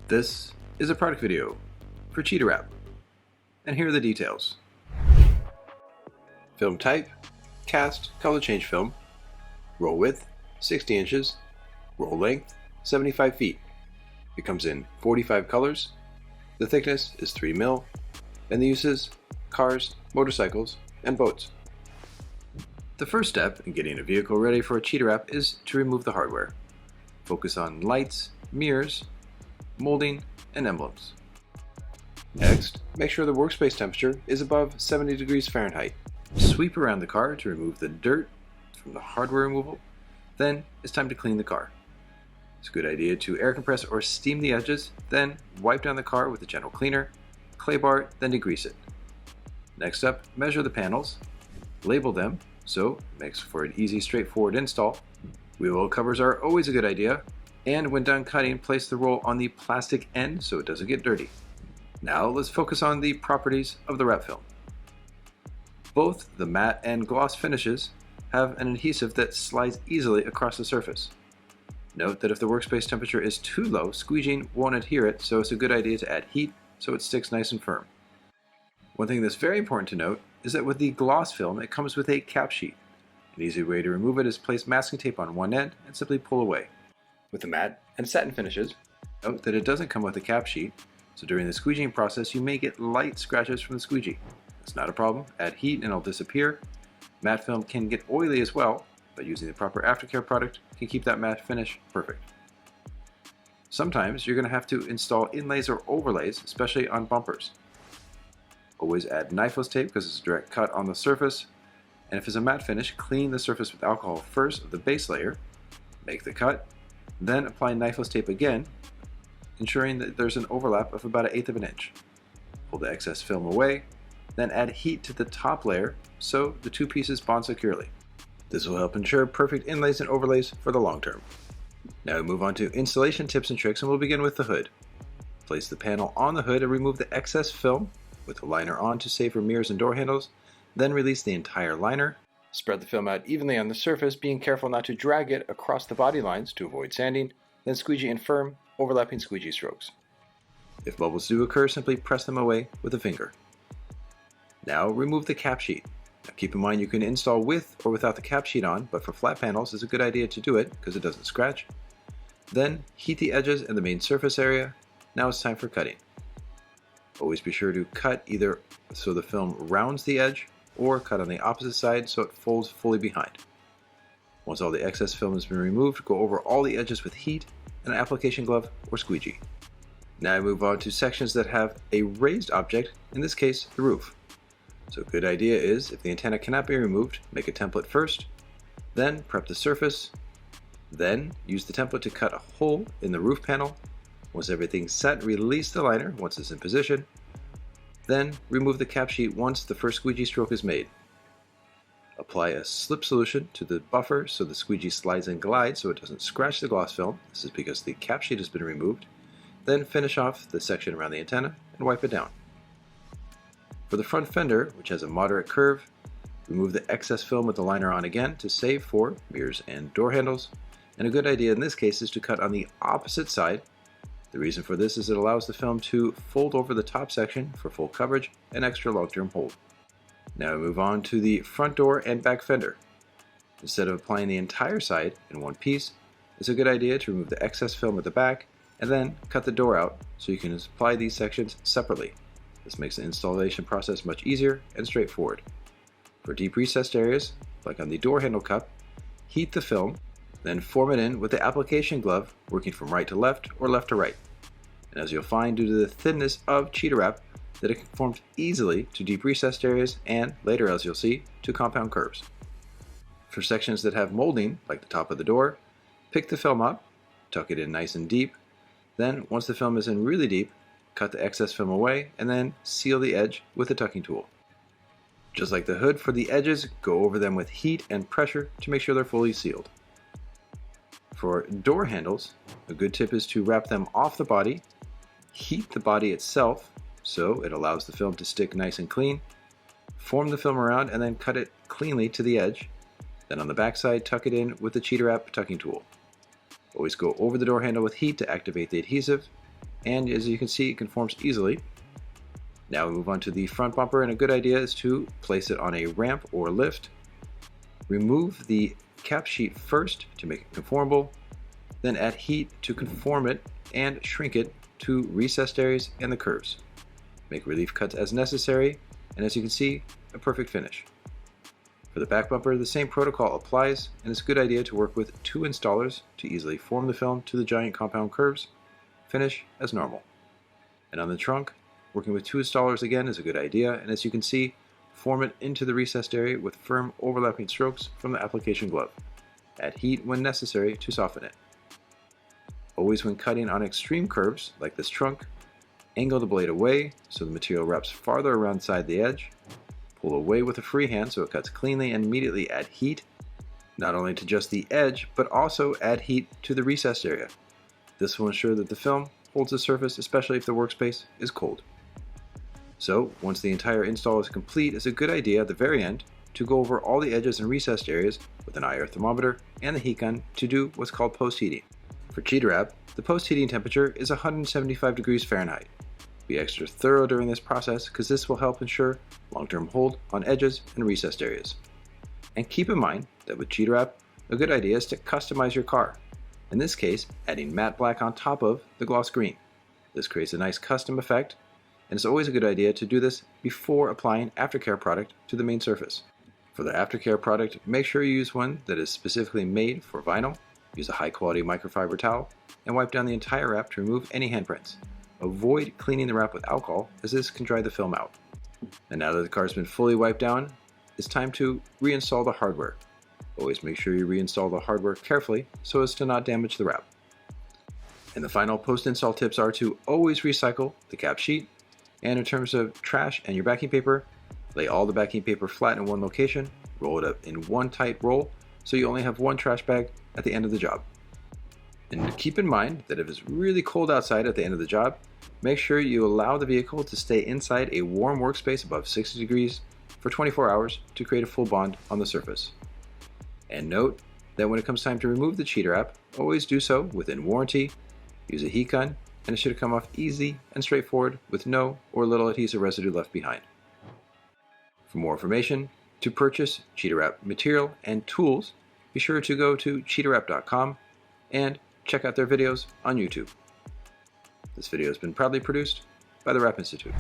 This is a product video for CheetahWrap, and here are the details. Film type, cast, color change film, roll width, 60 inches, roll length, 75 feet. It comes in 45 colors, the thickness is 3 mil, and the uses, cars, motorcycles, and boats. The first step in getting a vehicle ready for a CheetahWrap is to remove the hardware. Focus on lights, mirrors, molding, and emblems. Next, make sure the workspace temperature is above 70 degrees Fahrenheit. Sweep around the car to remove the dirt from the hardware removal. Then it's time to clean the car. It's a good idea to air compress or steam the edges, then wipe down the car with a gentle cleaner, clay bar, then degrease it. Next up, measure the panels, label them, so it makes for an easy, straightforward install. Wheel well covers are always a good idea, and when done cutting, place the roll on the plastic end so it doesn't get dirty. Now let's focus on the properties of the wrap film. Both the matte and gloss finishes have an adhesive that slides easily across the surface. Note that if the workspace temperature is too low, squeegeeing won't adhere it, so it's a good idea to add heat so it sticks nice and firm. One thing that's very important to note is that with the gloss film, it comes with a cap sheet. An easy way to remove it is place masking tape on one end and simply pull away. With the matte and satin finishes, note that it doesn't come with a cap sheet, so during the squeegeeing process you may get light scratches from the squeegee. It's not a problem, add heat and it'll disappear. Matte film can get oily as well, but using the proper aftercare product can keep that matte finish perfect. Sometimes you're going to have to install inlays or overlays, especially on bumpers. Always add knifeless tape because it's a direct cut on the surface, and if it's a matte finish, clean the surface with alcohol first of the base layer, make the cut, then apply knifeless tape again, ensuring that there's an overlap of about 1/8 of an inch. Pull the excess film away, then add heat to the top layer so the two pieces bond securely. This will help ensure perfect inlays and overlays for the long term. Now we move on to installation tips and tricks, and we'll begin with the hood. Place the panel on the hood and remove the excess film with the liner on to save for mirrors and door handles, then release the entire liner. Spread the film out evenly on the surface, being careful not to drag it across the body lines to avoid sanding, then squeegee in firm, overlapping squeegee strokes. If bubbles do occur, simply press them away with a finger. Now remove the cap sheet. Now keep in mind you can install with or without the cap sheet on, but for flat panels it's a good idea to do it because it doesn't scratch. Then heat the edges and the main surface area. Now it's time for cutting. Always be sure to cut either so the film rounds the edge or cut on the opposite side so it folds fully behind. Once all the excess film has been removed, go over all the edges with heat and an application glove or squeegee. Now I move on to sections that have a raised object, in this case the roof. So a good idea is, if the antenna cannot be removed, make a template first, then prep the surface, then use the template to cut a hole in the roof panel. Once everything's set, release the liner once it's in position, then remove the cap sheet once the first squeegee stroke is made. Apply a slip solution to the buffer so the squeegee slides and glides so it doesn't scratch the gloss film. This is because the cap sheet has been removed. Then finish off the section around the antenna and wipe it down. For the front fender, which has a moderate curve, remove the excess film with the liner on again to save for mirrors and door handles. And a good idea in this case is to cut on the opposite side. The reason for this is it allows the film to fold over the top section for full coverage and extra long-term hold. Now we move on to the front door and back fender. Instead of applying the entire side in one piece, it's a good idea to remove the excess film at the back and then cut the door out so you can apply these sections separately. This makes the installation process much easier and straightforward. For deep recessed areas, like on the door handle cup, heat the film, then form it in with the application glove, working from right to left or left to right. And as you'll find, due to the thinness of CheetahWrap, that it conforms easily to deep recessed areas and, later as you'll see, to compound curves. For sections that have molding, like the top of the door, pick the film up, tuck it in nice and deep, then once the film is in really deep, cut the excess film away and then seal the edge with a tucking tool. Just like the hood, for the edges, go over them with heat and pressure to make sure they're fully sealed. For door handles, a good tip is to wrap them off the body, heat the body itself so it allows the film to stick nice and clean, form the film around and then cut it cleanly to the edge. Then on the back side, tuck it in with the CheetahWrap tucking tool. Always go over the door handle with heat to activate the adhesive, and as you can see, it conforms easily. Now we move on to the front bumper, and a good idea is to place it on a ramp or lift. Remove the cap sheet first to make it conformable, then add heat to conform it and shrink it to recessed areas and the curves. Make relief cuts as necessary, and as you can see, a perfect finish. For the back bumper, the same protocol applies, and it's a good idea to work with 2 installers to easily form the film to the giant compound curves. Finish as normal. And on the trunk, working with 2 installers again is a good idea, and as you can see, form it into the recessed area with firm overlapping strokes from the application glove. Add heat when necessary to soften it. Always when cutting on extreme curves, like this trunk, angle the blade away so the material wraps farther around side the edge. Pull away with a free hand so it cuts cleanly, and immediately add heat, not only to just the edge, but also add heat to the recessed area. This will ensure that the film holds the surface, especially if the workspace is cold. So, once the entire install is complete, it's a good idea at the very end to go over all the edges and recessed areas with an IR thermometer and the heat gun to do what's called post-heating. For CheetahWrap, the post-heating temperature is 175 degrees Fahrenheit. Be extra thorough during this process because this will help ensure long-term hold on edges and recessed areas. And keep in mind that with CheetahWrap, a good idea is to customize your car. In this case, adding matte black on top of the gloss green. This creates a nice custom effect, and it's always a good idea to do this before applying aftercare product to the main surface. For the aftercare product, make sure you use one that is specifically made for vinyl. Use a high-quality microfiber towel and wipe down the entire wrap to remove any handprints. Avoid cleaning the wrap with alcohol, as this can dry the film out. And now that the car has been fully wiped down, it's time to reinstall the hardware. Always make sure you reinstall the hardware carefully so as to not damage the wrap. And the final post-install tips are to always recycle the cap sheet, and in terms of trash and your backing paper, lay all the backing paper flat in one location, roll it up in one tight roll so you only have one trash bag at the end of the job. And keep in mind that if it's really cold outside at the end of the job, make sure you allow the vehicle to stay inside a warm workspace above 60 degrees for 24 hours to create a full bond on the surface. And note that when it comes time to remove the CheetahWrap, always do so within warranty, use a heat gun, and it should come off easy and straightforward with no or little adhesive residue left behind. For more information, to purchase CheetahWrap material and tools, be sure to go to CheetahWrap.com and check out their videos on YouTube. This video has been proudly produced by the Wrap Institute.